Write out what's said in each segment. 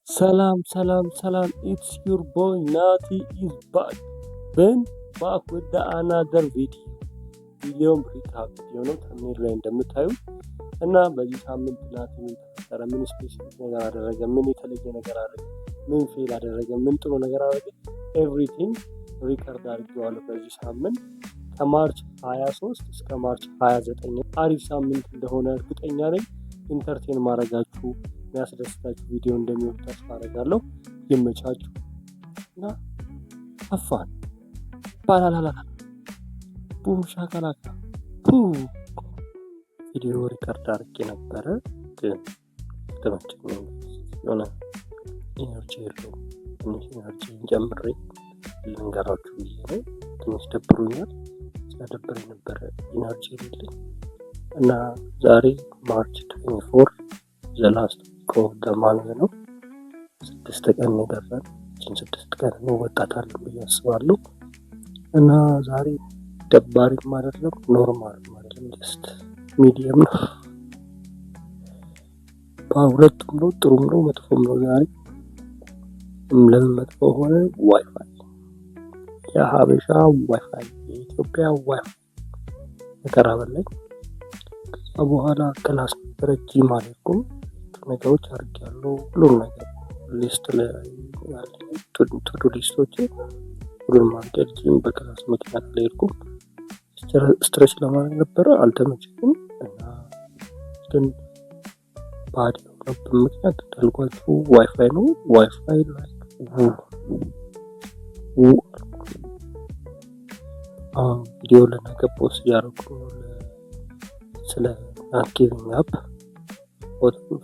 Salam, it's your boy Nati is back. Ben back with the another video. ቪዲዮም ሪካፕ ቪዲዮ ነው ተምኔል ላይ እንደምታዩ እና በዚህ ሳምንት ናቲ ምን ተፈጠረ፣ ምን ስፔሲፊክ ነገር አደረገ፣ ምን የተለየ ነገር አደረገ፣ ምን ፌል አደረገ፣ ምን ጥሩ ነገር አደረገ፣ ኤቭሪቲንግ ሪከርድ አድርጌዋለሁ በዚህ ሳምንት ከማርች 23 እስከ ማርች 29። አሪፍ ሳምንት እንደሆነ እርግጠኛ ነኝ። ኢንተርቴን ማድረጋችሁ የሚያስደስታችሁ ቪዲዮ እንደሚወድ ተስፋ አደርጋለሁ። ይመቻችሁ እና አፋን ባላላላ ቡም ሻካላካ ቪዲዮ ሪከርድ አድርጌ ነበረ፣ ግን ተመቸኝ። የሆነ ኢነርጂ የለውም። ትንሽ ኢነርጂ ጨምሬ ልንገራችሁ ብዬ ነው። ትንሽ ደብሮኛል። ስለደበረኝ ነበረ ኢነርጂ የሌለኝ እና ዛሬ ማርች 24 ዘላስት ከወደማንዝ ነው። 6 ቀን የቀረን። 6 ቀን እንወጣታለን ብዬ አስባለሁ። እና ዛሬ ደባሪም አይደለም ኖርማልም አይደለም፣ ጀስት ሚዲየም ነው። ሁለቱም ነው፣ ጥሩም ነው መጥፎም ነው። ዛሬ ለምን መጥፎ ሆነ? ዋይፋይ፣ የሀበሻ ዋይፋይ፣ የኢትዮጵያ ዋይፋይ መከራ በላይ። ከዛ በኋላ ክላስ ነበረ፣ ጂም አልሄድኩም። ነገሮች አድርጌያለሁ። ሁሉም ነገር ሊስት ላይ ያለ ቱዱ ሊስቶች ሁሉም አድርጌ ጂም በክላስ ምክንያት አልሄድኩም። ስትሬች ለማድረግ ነበረ፣ አልተመቸኝም። እና ግን ባድ የሆነበት ምክንያት እንዳልኳችሁ ዋይፋይ ነው። ዋይፋይ ላይ ቪዲዮ ለነገ ፖስት እያደረኩ ስለ ናት ጊቪንግ አፕ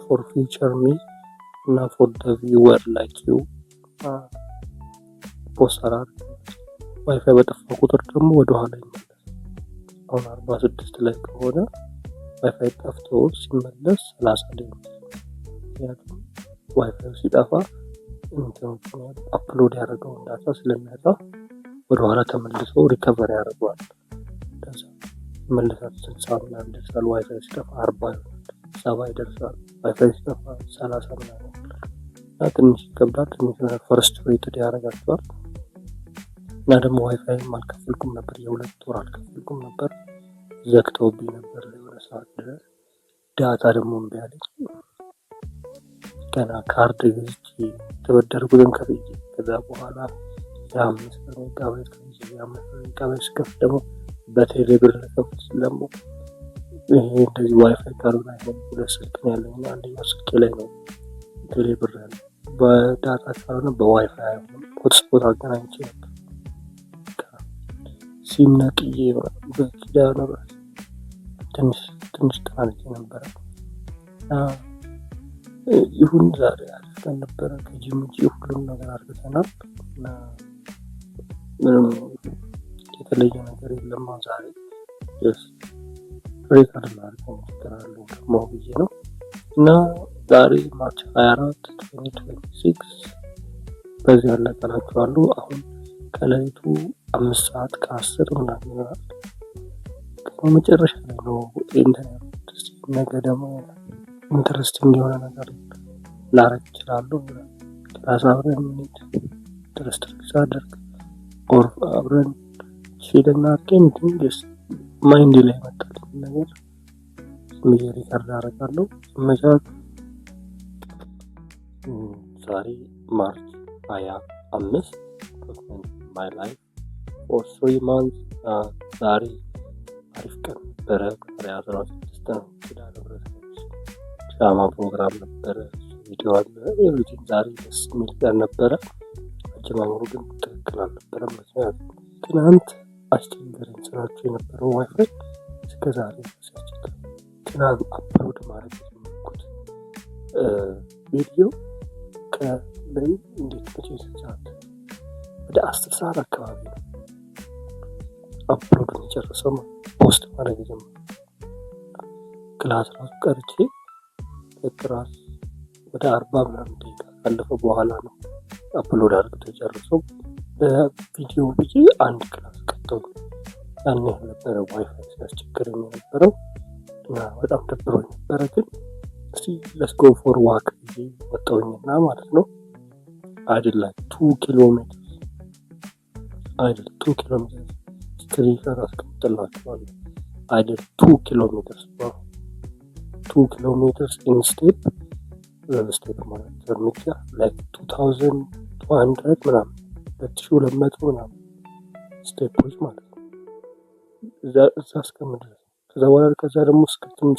ፎር ፊውቸር ሚ እና ፎር ደ ቪወር ላይክ ዩ ፖስት አደረኩ። ዋይፋይ በጠፋ ቁጥር ደግሞ ወደኋላ ይመለስ። አሁን 46 ላይ ከሆነ ዋይፋይ ጠፍቶ ሲመለስ 30 ላይ ነው። ምክንያቱም ዋይፋይ ሲጠፋ አፕሎድ ያደረገው ዳታ ስለሚያጣ ወደኋላ ተመልሶ ሪከቨር ያደርገዋል። ከዛ መልሳት 60 ምናምን ይደርሳል። ዋይፋይ ሲጠፋ 40 70 ይደርሳል። ዋይፋይ ሲጠፋ 30 ምናምን እና ትንሽ ይከብዳል። ትንሽ ፍረስትሬትድ ያደርጋቸዋል። እና ደግሞ ዋይፋይም አልከፈልኩም ነበር፣ የ2 ወር አልከፈልኩም ነበር። ዘግተውብኝ ነበር ለሆነ ሰዓት ድረስ። ዳታ ደግሞ እምቢ አለኝ። ገና ካርድ ገዝቼ የተበደርኩትን ከፍዬ ከዛ በኋላ የ5 ሜጋባይት ከፍዬ የ5 ሜጋባይት ስከፍል ደግሞ በቴሌ ብር ልከፍል ደግሞ ይሄ እንደዚህ ዋይፋይ ካልሆነ አይሆንም። 2 ስልክ ነው ያለኝ እና አንደኛው ስልኬ ላይ ነው ቴሌ ብር ያለው። በዳታ ካልሆነ በዋይፋይ አይሆንም። ሆትስፖት አገናኝቼ ነበር ሲነቅዬ በኪዳነ ምህረት ትንሽ ተናንቄ ነበረ። ይሁን ዛሬ አድርገን ነበረ። ከጂም ውጪ ሁሉም ነገር አድርገናል እና ምንም የተለየ ነገር የለም። ዛሬ ሪከርድ ማድረግ ይችላሉ ደግሞ ብዬ ነው። እና ዛሬ ማርች 24 2026 በዚህ ያለቀላችኋለሁ። አሁን ከሌሊቱ 5 ሰዓት ከ10 ምናምን ይሆናል። መጨረሻ ላይ ነው ኢንተርኔት። ነገ ደግሞ ኢንተረስቲንግ የሆነ ነገር ላረግ ይችላሉ። ክላስ አብረን እንሂድ ኢንተረስቲንግ ሳደርግ ኦር አብረን ፊልና ኬንቲንግስ ማይንድ ላይ መጣል ነገር ምን ሪከርድ አደርጋለሁ። መቻት ዛሬ ማርች 25 my life for 3 months። ዛሬ አሪፍ ቀን ነበረ። ዛሬ 16 ነው። ኪዳነ ምህረት ሻማ ፕሮግራም ነበረ፣ ቪዲዮ አለ፣ ኤቭሪቲንግ ዛሬ ደስ የሚል ቀን ነበረ። አጀማመሩ ግን ትክክል አልነበረም። ምክንያቱም ትናንት አስቸገረኝ ስራቸው የነበረው ዋይፋይ እስከ ዛሬ ሲያስቸግር ትናንት አፕሎድ ማድረግ የጀመርኩት ቪዲዮ ከላይ እንዴት መቼ ሰዓት ወደ 10 ሰዓት አካባቢ ነው አፕሎድ የጨረሰው ፖስት ማድረግ የጀመረው። ክላስ ራሱ ቀርቼ ክላስ ወደ 40 ምናምን ደቂቃ ካለፈ በኋላ ነው አፕሎድ አድርጎ የጨረሰው። በቪዲዮ ብዬ አንድ ክላስ ቀጥቶ ያን ያህል ነበረ ዋይፋይ ሲያስቸግረኝ የነበረው እና በጣም ደብሮኝ ነበረ። ግን እስቲ let's go for walk ብዬ ወጣሁኝና ማለት ነው አይደል ላይ 2 ኪሎ ሜትር አይደል 2 ኪሎ ሜትር ስክሪንሾት አስቀምጥላችኋለሁ። አይደል 2 ኪሎ ሜትር 2 ኪሎ ሜትር in step ማለት እርምጃ like 2200 ምናምን 2200 ምናምን ስቴፖች ማለት ነው። እዛ እስከምድረስ ከዛ ደግሞ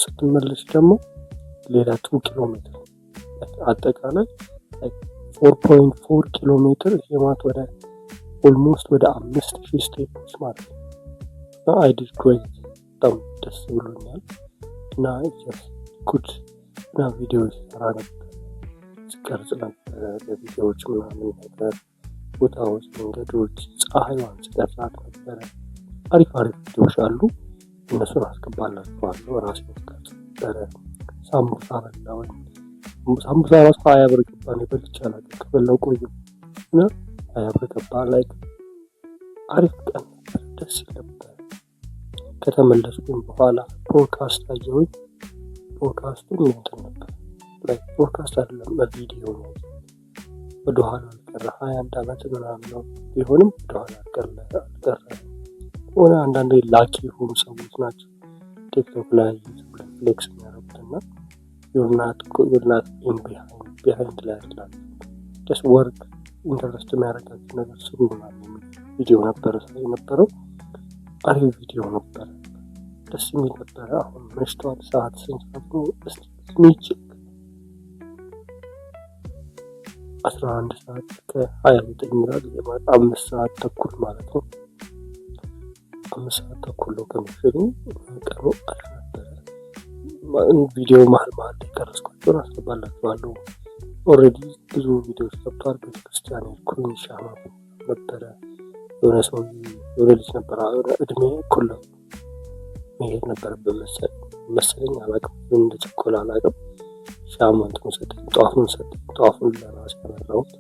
ስትመለስ ደግሞ ሌላ 2 ኪሎ ሜትር አጠቃላይ 4.4 ኪሎ ሜትር የማት ወደ ኦልሞስት ወደ 5000 ስቴፖች ማለት ነው። አይ ዲድ ግሬት በጣም ደስ ብሎኛል እና ጉድ እና ቪዲዮ ሰራ ነበር ስቀርጽ ነበር በቪዲዮዎች ምናምን ነገር ቦታዎች፣ መንገዶች፣ ፀሐይዋን ስቀርጻት ነበረ። አሪፍ ቪዲዮዎች አሉ እነሱን አስገባላችኋለሁ። ራሴ ስቀርጽ ነበረ። ሳምቡሳ በላሁኝ። ሳምቡሳ ራሱ 20 ብር ገባ ነው በልቼ አላውቅም። ከበላሁ ቆየሁ እና 20 ብር ገባ። ላይ አሪፍ ቀን ነበር፣ ደስ ይል ነበር። ከተመለስኩኝ በኋላ ፖድካስት አየሁኝ። ፖድካስቱም እንትን ነበር ላይ ፖድካስት አይደለም ቪዲዮ ነው። ወደኋላ አልቀረ 21 ዓመት ምናምን ነው ቢሆንም ወደኋላ አልቀረ ሆነ። አንዳንዴ ላኪ የሆኑ ሰዎች ናቸው ቲክቶክ ላይ ፍሌክስ የሚያደርጉትና you're not in behind ላይ አይደለም just work ኢንተረስት የሚያደርጋችሁ ነገር ስሩ ምናምን ቪዲዮ ነበረ የነበረው። አሪፍ ቪዲዮ ነበረ፣ ደስ የሚል ነበረ። አሁን መሽቷል፣ ሰዓት ስንት ነው? እስቲ 11 ሰዓት ከ29 ይላል። የማታ 5 ሰዓት ተኩል ማለት ነው። 5 ሰዓት ተኩል ነው ከምሽቱ። ቀኑ አሪፍ ነበረ። ቪዲዮ መሀል ላይ ቀረጽኳቸውን አስገባላችኋለሁ። ኦልሬዲ ብዙ ቪዲዮዎች ገብተዋል። ቤተክርስቲያን ሄድኩኝ፣ ሻማ ነበረ። የሆነ ልጅ ነበረ እድሜ እኩል መሄድ ነበረበት መሰለኝ አላውቅም፣ እንደቸኮለ አላውቅም። ሻማን ሰጠኝ፣ ጠዋፉን ለራስ ያመራሁት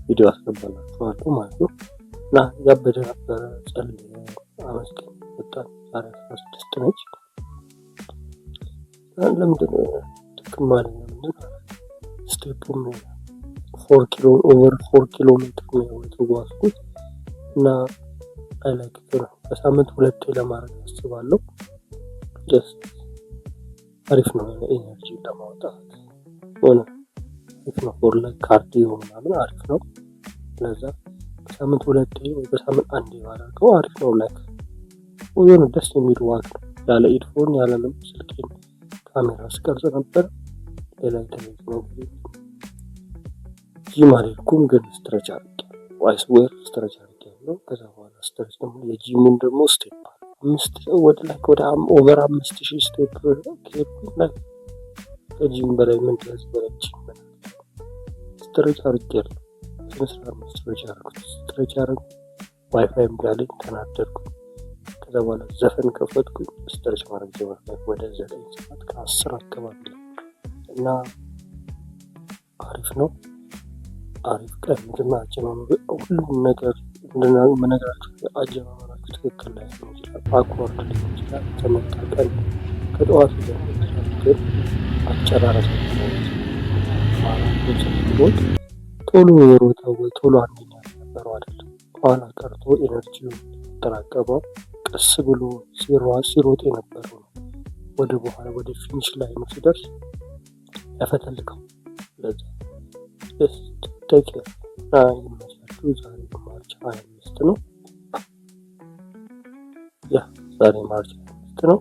ቪዲዮ አስገባላችኋለሁ ማለት ነው። እና ያበደ ነበረ። ጸልየን አመስገን ወጣን። ዛሬ 16 ነች። ለምንድን ጥቅም ማለት ነው? ስቴፑም 4 ኪሎ ሜትር ነው የተጓዝኩት እና አይላይክ ነው። በሳምንት 2 ለማድረግ አስባለሁ። ጀስት አሪፍ ነው፣ ኤነርጂ ለማውጣት ሆነ አሪፍ ነው። ፎር ላይ ካርዲዮ ምናምን አሪፍ ነው። ለዛ በሳምንት 2 ወይ በሳምንት 1 ባደርገው አሪፍ ነው። ላይክ የሆነ ደስ የሚል ዋግ ነው። ያለ ኢድፎን ያለ ምንም ስልኬን ካሜራ ስቀርጽ ነበር። ሌላ ኢንተርኔት ነው ጂም አልሄድኩም፣ ግን ስትረች አድርጌያለሁ። ዋይስዌር ስትረች አድርጌያለሁ። ከዛ በኋላ ስትረች ደግሞ የጂሙን ደግሞ ስቴፕ ወደ ላይ ወደ ኦቨር 5000 ስቴፕ ከሄድኩኝ ላይ ከጂም በላይ ምን ከዚህ በላይ ጂም ስትረች አድርጌያለሁ። ስትረች አደረኩት። ዋይፋይ እምቢ ተናደድኩ። ከዛ በኋላ ዘፈን ከፈትኩኝ፣ ስትረች ማድረግ ጀመርኩ ወደ 9 ሰዓት ከ10 አካባቢ እና አሪፍ ነው። አሪፍ ቀን ጅማችን ሁሉም ነገር እንደነገራችሁ አጀማመራችሁ ትክክል ላይ ነው ይችላል፣ አኳርድ ሊሆን ይችላል፣ ተመጣጣኝ ከጠዋት ጀምሮ ይችላል። ግን አጨራረሳችሁ ነው ማለት ቶሎ የሮጠው ወይ ቶሎ አንደኛ ነበረው አይደለም። ኋላ ቀርቶ ኤነርጂው ተጠራቀመው ቀስ ብሎ ሲሮጥ የነበረው ነው ወደ በኋላ ወደ ፊኒሽ ላይ ነው ሲደርስ ያፈተልከው። ለዛ ቴክ ይመቻችሁ። ዛሬ ማርች 25 ነው። ዛሬ ማርች 25 ነው።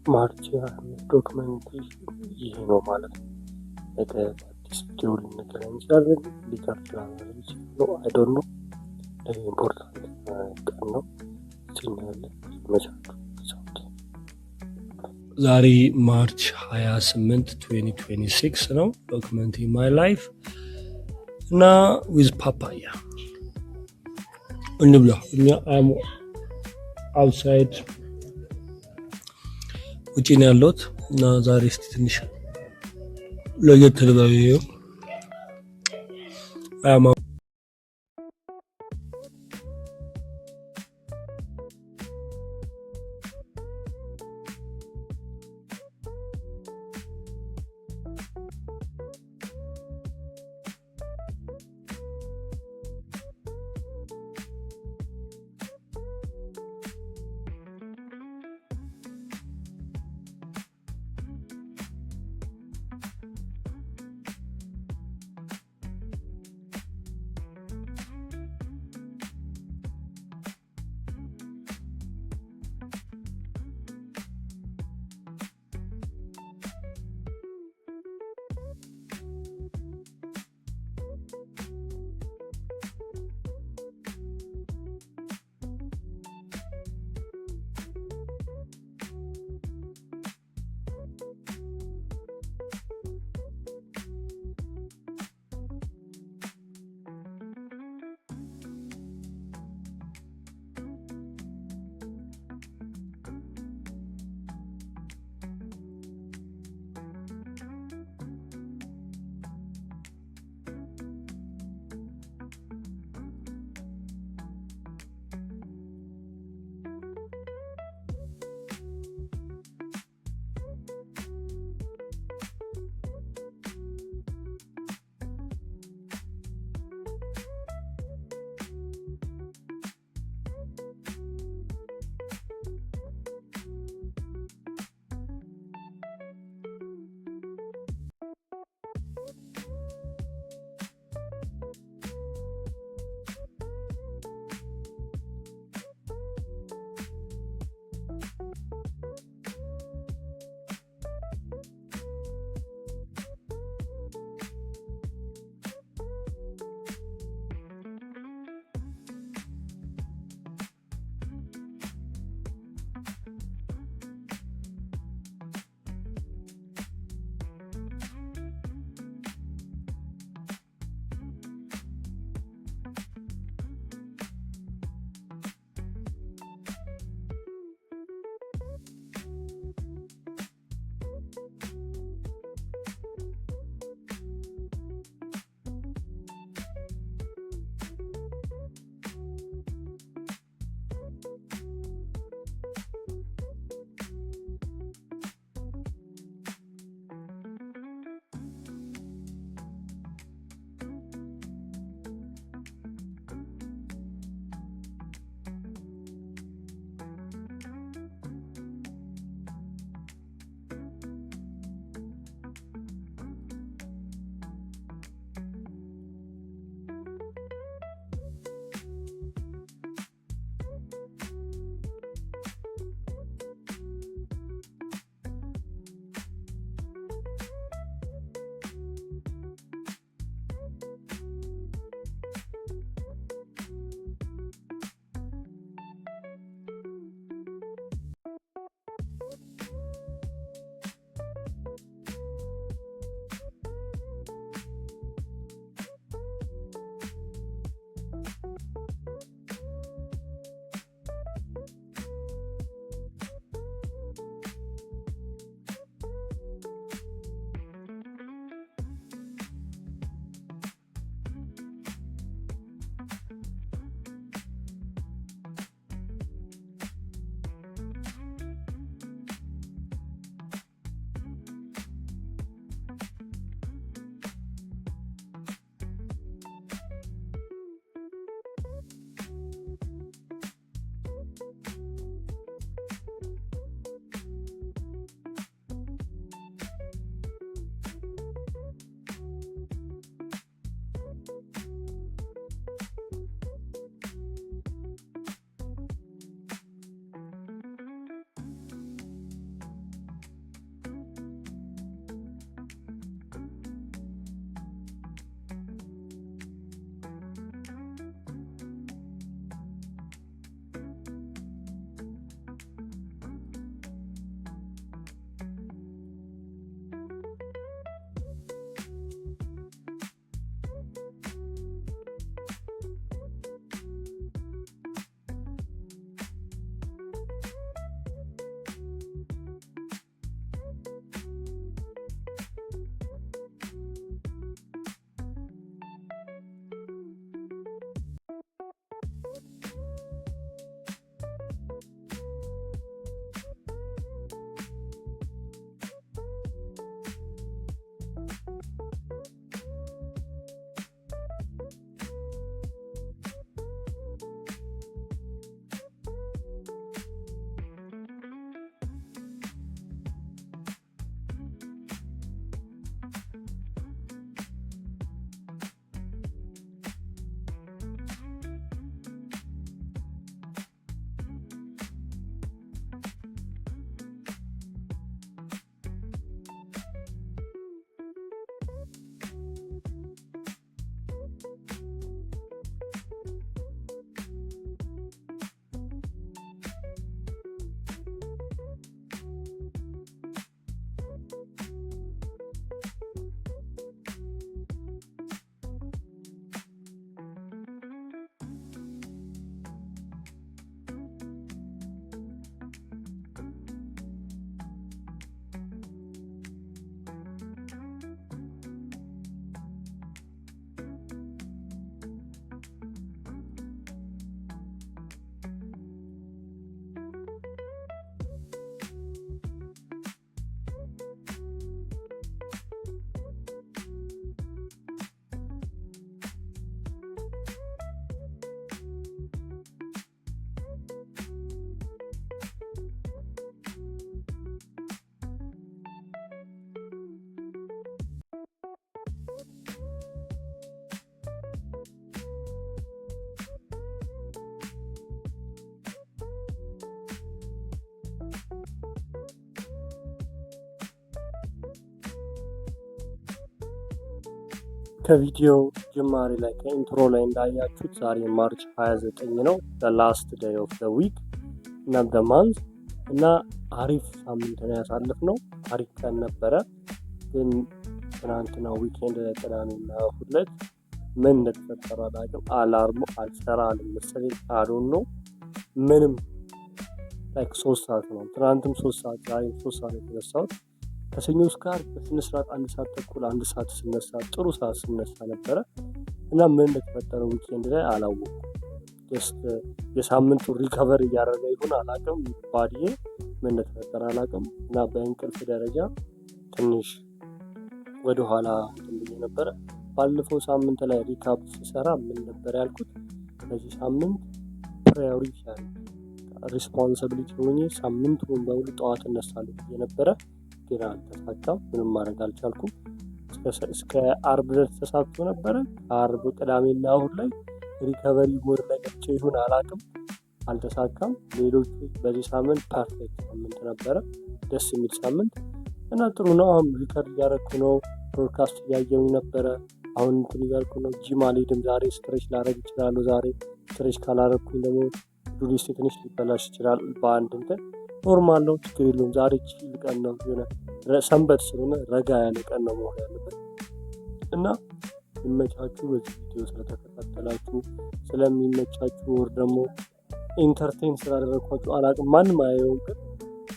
ማርች 25 ዶክመንቴሽን ይሄ ነው ማለት ነው። ነገ አዲስ ቪዲዮ ልንገናኝ እንችላለን። ሊቀርብ ነው አይ ዶንት ኖ። ነገ ኢምፖርታንት ቀን ነው። ሲናያለን። ይመቻችሁ። ዛሬ ማርች 28 2026 ነው። ዶክመንቲንግ ማይ ላይፍ እና ዊዝ ፓፓያ እንብላ። እኛ አም አውትሳይድ ውጪ ነው ያለሁት እና ዛሬ እስቲ ትንሽ ለየት ልበል። ከቪዲዮ ጅማሬ ላይ ከኢንትሮ ላይ እንዳያችሁት ዛሬ ማርች 29 ነው። ላስት ዴይ ኦፍ ዘ ዊክ እና ዘ ማንዝ እና አሪፍ ሳምንት ነው ያሳለፍነው። አሪፍ ቀን ነበረ። ግን ትናንትና ዊኬንድ ላይ ቅዳሜና እሑድ ዕለት ምን እንደተፈጠረ አላውቅም። አላርሙ አልሰራ አለ መሰለኝ። አዶን ነው ምንም ላይክ 3 ሰዓት ነው። ትናንትም 3 ሰዓት ዛሬም 3 ሰዓት የተነሳሁት። ከሰኞ እስከ ዓርብ በስነ ስርዓት 1 ሰዓት ተኩል 1 ሰዓት ስነሳ ጥሩ ሰዓት ስነሳ ነበረ እና ምን እንደተፈጠረ ዊኬንድ ላይ አላወኩም። ጀስት የሳምንቱ ሪከቨር እያደረገ ይሁን አላውቅም። ባዲዬ ምን እንደተፈጠረ አላውቅም እና በእንቅልፍ ደረጃ ትንሽ ወደኋላ ብዬ ነበረ። ባለፈው ሳምንት ላይ ሪካፕ ስሰራ ምን ነበር ያልኩት? በዚህ ሳምንት ፕራዮሪቲ ያለ ሪስፖንሲቢሊቲ ሆኜ ሳምንቱን በሙሉ ጠዋት እነሳለሁ ብዬ ነበረ። ግን አልተሳካም። ምንም ማድረግ አልቻልኩም። እስከ ዓርብ ድረስ ተሳክቶ ነበረ። ዓርብ ቅዳሜና እሑድ ላይ ሪከቨሪ ሞድ ላይ ገብቼ ይሁን አላውቅም፣ አልተሳካም። ሌሎቹ በዚህ ሳምንት ፐርፌክት ሳምንት ነበረ። ደስ የሚል ሳምንት እና ጥሩ ነው። አሁን ሪከርድ እያደረኩ ነው። ፖድካስት እያየሁኝ ነበረ። አሁን እንትን እያልኩ ነው። ጂም አልሄድም ዛሬ። ስትሬች ላደርግ እችላለሁ ዛሬ። ስትሬች ካላደረግኩኝ ደግሞ ዱሊስቴ ትንሽ ሊበላሽ ይችላል። በአንድ እንትን ኖርማል ነው፣ ችግር የለውም። ዛሬ ቺል ቀን ነው፣ የሆነ ሰንበት ስለሆነ ረጋ ያለ ቀን ነው መሆን ያለበት እና ይመቻችሁ። በዚህ ቪዲዮ ስለተከታተላችሁ ስለሚመቻችሁ ወር ደግሞ ኢንተርቴን ስላደረግኳችሁ አላውቅም። ማንም አያየውም፣ ግን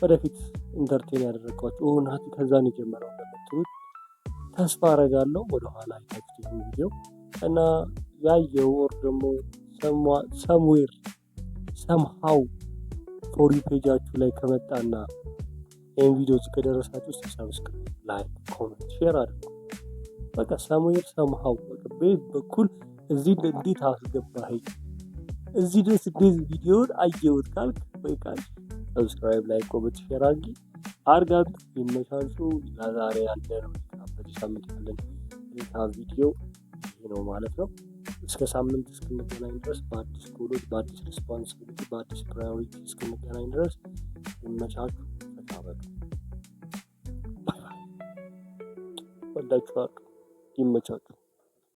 ወደፊት ኢንተርቴን ያደረግኳችሁ ናቲ ከዛ ነው የጀመረው እንደምትሉት ተስፋ አደርጋለሁ። ወደኋላ አይታችሁ ይህን ቪዲዮ እና ያየው ወር ደግሞ ሰምዌር ሰምሃው ፎሪ ፔጃችሁ ላይ ከመጣና ይህን ቪዲዮ ከደረሳችሁ ሰብስክራይብ፣ ላይክ፣ ኮሜንት፣ ሼር አድርጉ። በቃ ሰምዌር ሰምሃው በቤት በኩል እዚህ እንዴት አስገባህ እዚህ ድረስ እንዴት ቪዲዮን አየሁት ካልክ በቃ ሰብስክራይብ፣ ላይክ፣ ኮሜንት፣ ሼር አድርጋት። ይመቻችሁ። ለዛሬ ያለን በዚህ ሳምንት ያለን ቪዲዮ ይሄ ነው ማለት ነው። እስከ ሳምንት እስክንገናኝ ድረስ በአዲስ ጎሎች፣ በአዲስ ሪስፖንሲቢሊቲ፣ በአዲስ ፕራዮሪቲ እስክንገናኝ ድረስ ይመቻችሁ። ተባበሩ። ባይ ባይ። ወዳችኋለሁ። ይመቻችሁ።